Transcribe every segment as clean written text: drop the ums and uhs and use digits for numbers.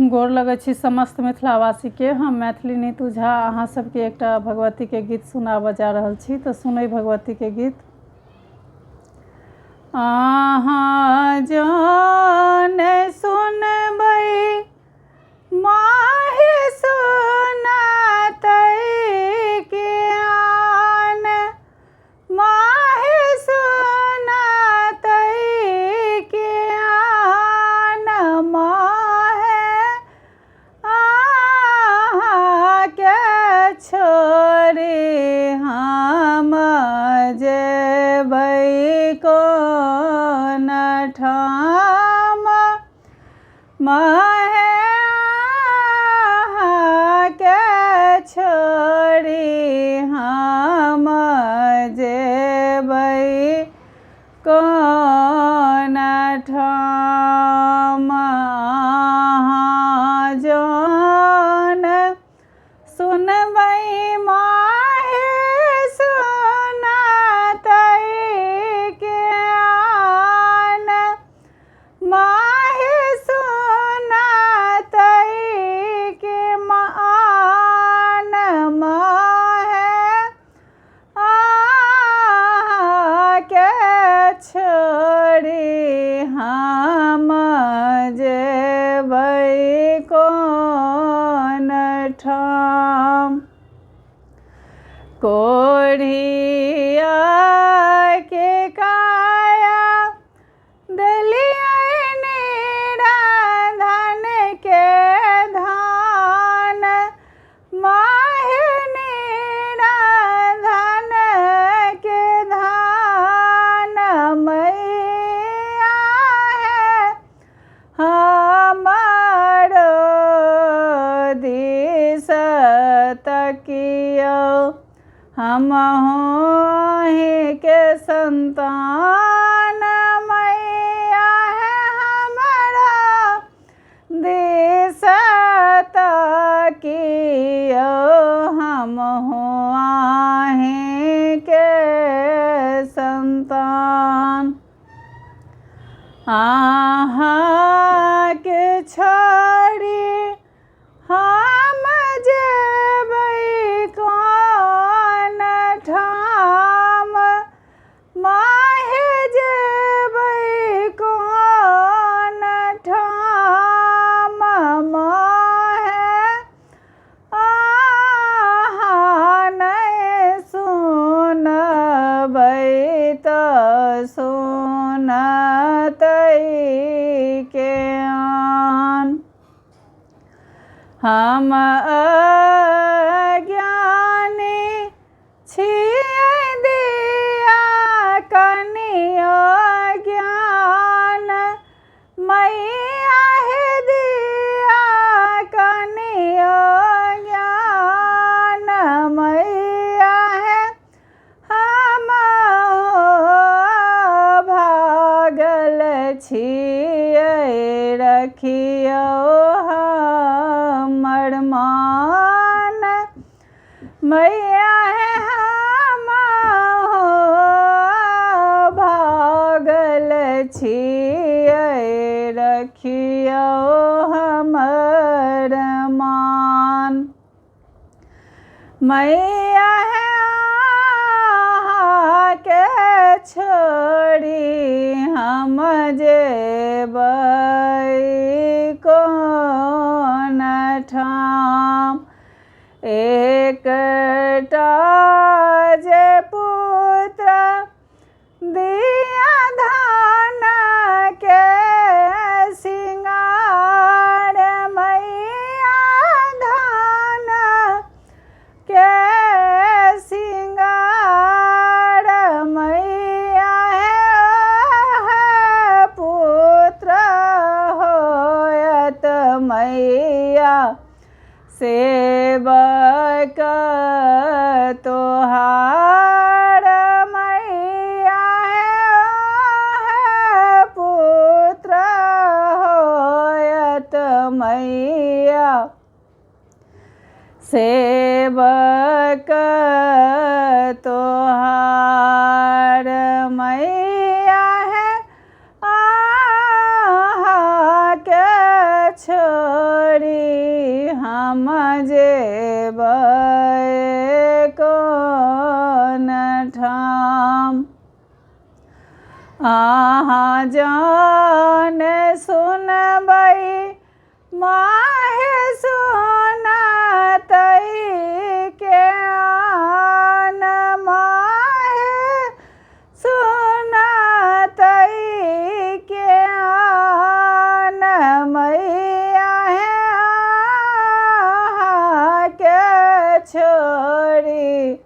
गोर लगै छी समस्त मिथिलावासी के। हम मैथिली नीतू झा अहाँ सबके एकटा भगवती के गीत सुनाबऽ जा रहल छी। तो सुनै भगवती के गीत। अहाँ जान सुनबै माहे सुनतै के आन, माहे सुनतै के आन, माहे अहाँके छोड़ि हम जेबै कोन ठाम, माहे अहाँके छोड़ि हम जेबै कोन ठाम। अहाँ जान सुनबै माहे सुनतै के आन, माहे सुनतै के आन, माहे अहाँके छोड़ि हम जेबै कोन ठाम। कोढ़िया के काया देलियै निराधन के धान, माहे निराधन के धान, मैया है हमारो दिस तकियौ, हमहु अहीं के संतान, मैया है हमारा दिस तकियौ, हमहु अहीं के संतान। अहाँके छोड़ि हम जेबै कोन ठाम, माहे जेबै कोन ठाम, माहे अहाँ नहि सुनबै तऽ सुनतै के आन। हम अज्ञानी छियै दिया कनियो ज्ञान, मैया हे दिया कनियो ज्ञान, मैया हे हम भागल छियै रखियौ हमर मान, मैया हे हम भागल छियै रखियौ हमर मान, मैया हे अहाँके छोड़ि हम जेबै कोन ठाम। एकटा जे पुत्र दिया धान के सिंगार, मैया धान के सिंगार, मैया है पुत्र होयत मैया सेवक तोहार, मैया है पुत्र होयत मैया सेवक तोहार, मैया है अहाँके छोड़ी हम जेबै कोन ठाम। अहाँ जान सुनबै माहे सुनतै के आन, माहे सुनतै के आन। मैया है अहाँके छोड़ी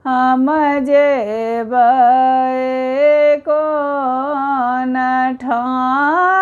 हम जेबै कोन ठाम।